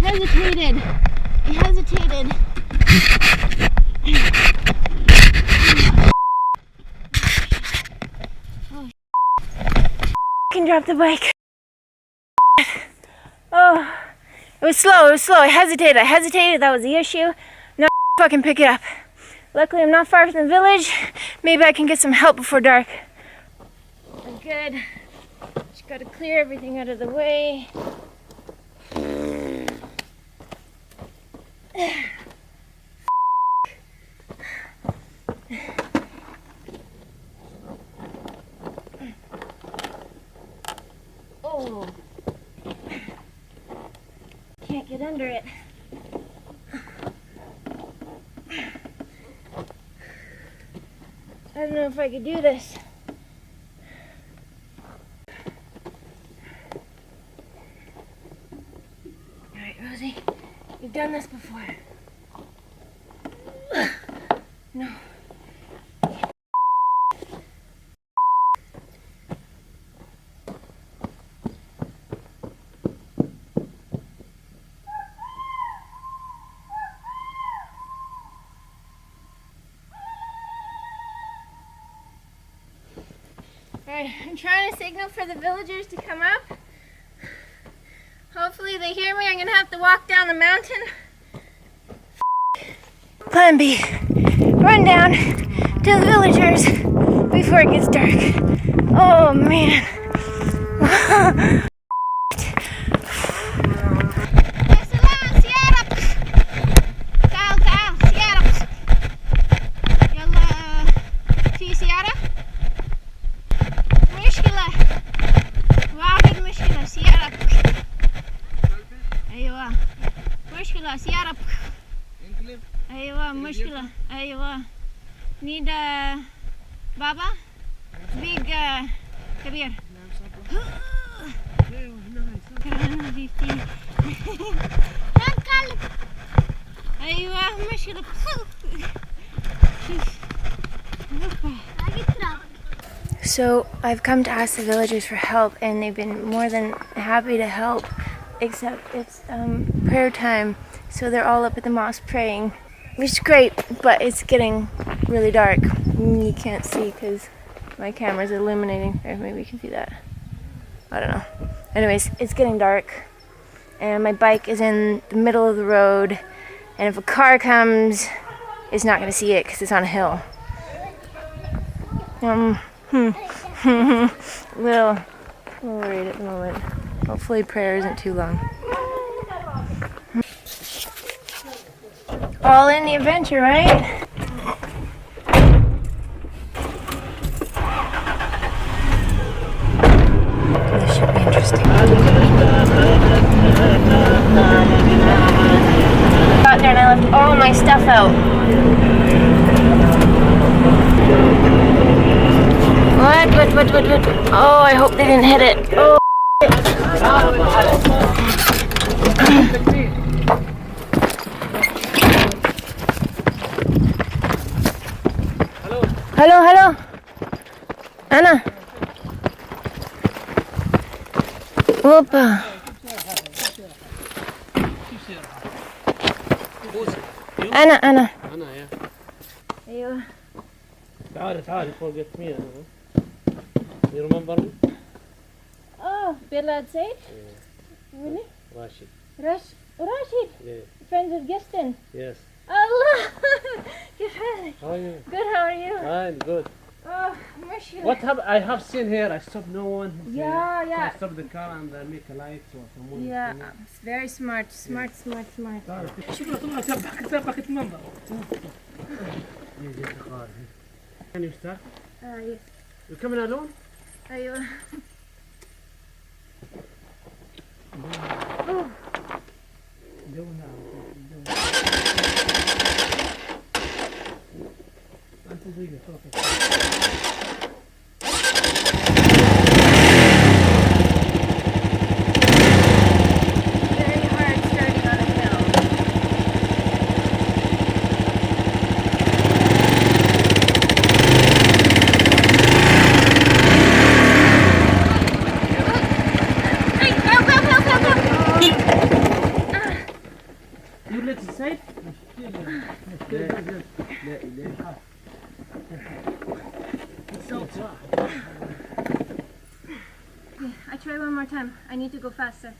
hesitated. He hesitated. Oh, I can drop the bike. Oh, it was slow. I hesitated. That was the issue. Now fucking pick it up. Luckily, I'm not far from the village. Maybe I can get some help before dark. I'm good. Just gotta clear everything out of the way. Oh, can't get under it. I don't know if I could do this. Alright, Rosie, you've done this before. No. Alright, I'm trying to signal for the villagers to come up. Hopefully they hear me. I'm gonna have to walk down the mountain. Plan B. Run down to the villagers before it gets dark. Oh man. ايوه مشكلة ايوه need بابا big كبير ايوه مشكلة So I've come to ask the villagers for help and they've been more than happy to help, except it's prayer time, so they're all up at the mosque praying, which is great, but it's getting really dark. You can't see because my camera's illuminating. Or maybe you can see that. I don't know. Anyways, it's getting dark and my bike is in the middle of the road, and if a car comes, it's not going to see it because it's on a hill. Little worried at the moment. Hopefully prayer isn't too long. All in the adventure, right? This should be interesting. Got there and I left all my stuff out. What? Oh, I hope they didn't hit it. Oh. Hello. Anna. Opa. Anna. يا ايوه. تعالي forget me. You remember me? Oh, Bilal Said? Yeah. Really? Rashid. Rashid? Yeah. Friends of Giston? Yes. Allah! How are you? Good, how are you? Fine, good. Oh, mashallah. What have I have seen here? I stopped no one. Yeah. I stopped the car and I make a light so someone. Yeah, it's very smart. Smart. Can you start? Yes. You coming alone? أيوة. let's inside. I try one more time. I need to go faster.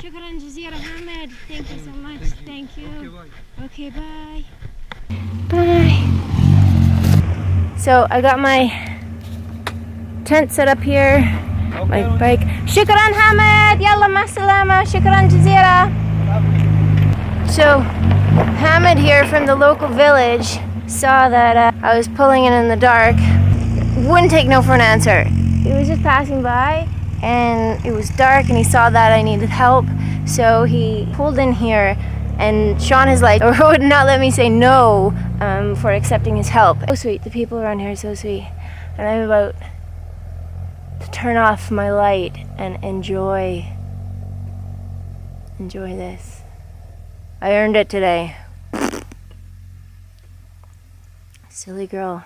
Shukran Jazeera Hamid. Thank you so much. Thank you. Okay, bye. Bye. So I got my tent set up here. My bike. Shukran Hamid. Yalla ma salama. Shukran Jazeera. So Hamid here from the local village saw that I was pulling in the dark. Wouldn't take no for an answer. He was just passing by and it was dark and he saw that I needed help, so he pulled in here and shone his light, or would not let me say no for accepting his help. So sweet. The people around here are so sweet, and I'm about to turn off my light and enjoy this. I earned it today. Silly girl.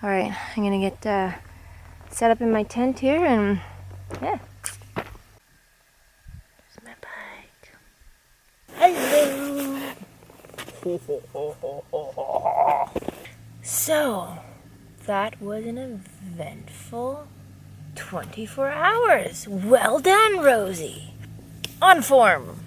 Alright, I'm gonna get set up in my tent here and yeah. There's my bike. Hello. So, that was an eventful 24 hours. Well done, Rosie. On form.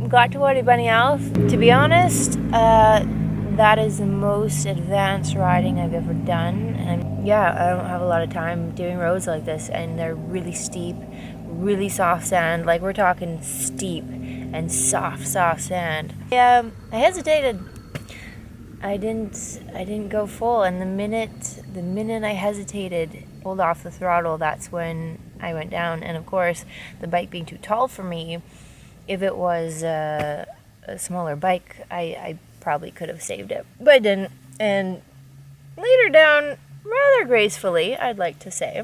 Got to Wadi Bani Auf. To be honest, that is the most advanced riding I've ever done. And yeah, I don't have a lot of time doing roads like this, and they're really steep, really soft sand. Like, we're talking steep and soft sand. I hesitated. I didn't go full, and the minute I hesitated, pulled off the throttle, that's when I went down. And of course, the bike being too tall for me, if it was a smaller bike, I probably could have saved it, but I didn't. And later down, rather gracefully, I'd like to say,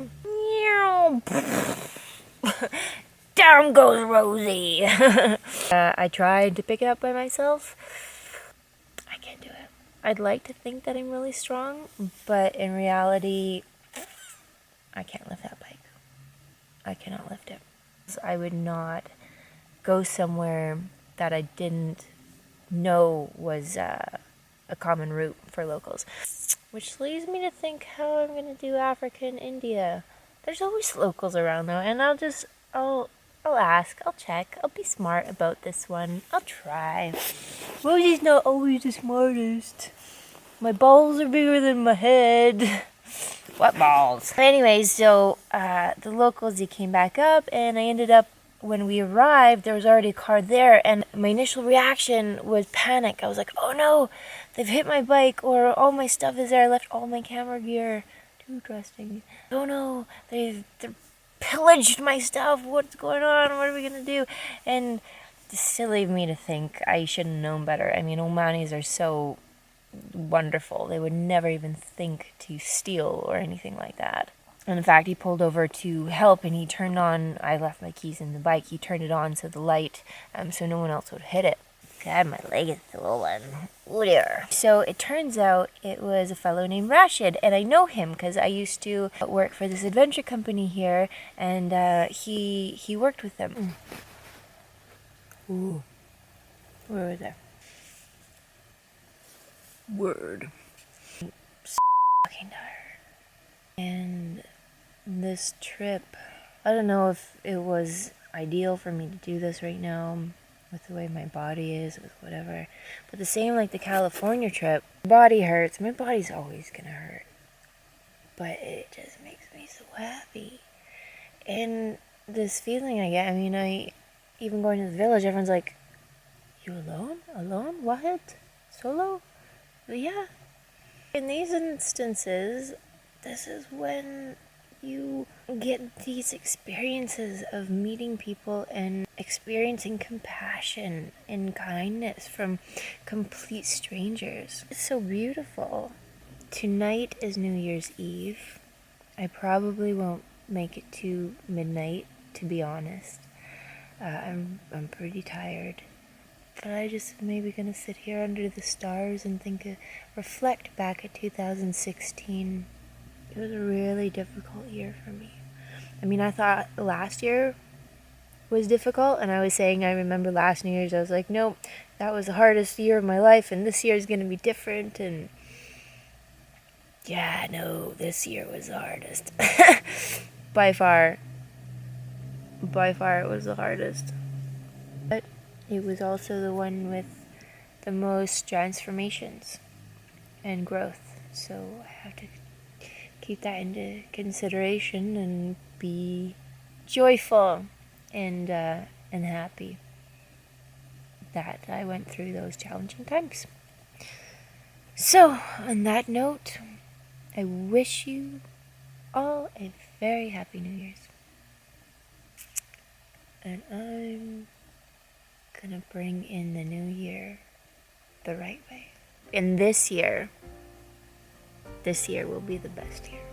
down goes Rosie. I tried to pick it up by myself. I can't do it. I'd like to think that I'm really strong, but in reality, I can't lift that bike. I cannot lift it. I would not go somewhere that I didn't know was a common route for locals. Which leads me to think how I'm going to do Africa and India. There's always locals around though, and I'll ask, I'll check, I'll be smart about this one. I'll try. Rosie's not always the smartest. My balls are bigger than my head. What balls? Anyways, so the locals, they came back up, and I ended up, when we arrived, there was already a car there, and my initial reaction was panic. I was like, oh no, they've hit my bike, or all my stuff is there. I left all my camera gear. Too trusting. Oh no, they've pillaged my stuff. What's going on? What are we gonna do? And it's silly of me to think I should have known better. I mean, Omanis are so wonderful. They would never even think to steal or anything like that. And in fact, he pulled over to help, and he turned on, I left my keys in the bike, he turned it on so the light, so no one else would hit it. God, my leg is swollen. Oh dear. So it turns out it was a fellow named Rashid, and I know him because I used to work for this adventure company here, and he worked with them. Ooh. Where was I? Word. Fucking tired. And this trip, I don't know if it was ideal for me to do this right now with the way my body is, with whatever, but the same like the California trip, my body hurts. My body's always gonna hurt, but it just makes me so happy. And this feeling I get, I mean, even going to the village, everyone's like, you alone? What? Solo? But yeah, in these instances, this is when you get these experiences of meeting people and experiencing compassion and kindness from complete strangers. It's so beautiful. Tonight is New Year's Eve. I probably won't make it to midnight, to be honest. I'm pretty tired. But I just maybe gonna sit here under the stars and reflect back at 2016. It was a really difficult year for me. I mean, I thought last year was difficult, and I was saying I remember last New Year's, I was like, nope, that was the hardest year of my life, and this year is gonna be different, and yeah, no, this year was the hardest. By far it was the hardest. But it was also the one with the most transformations and growth, so I have to keep that into consideration and be joyful and happy that I went through those challenging times. So, on that note, I wish you all a very happy New Year's. And I'm gonna bring in the new year the right way. And this year will be the best year.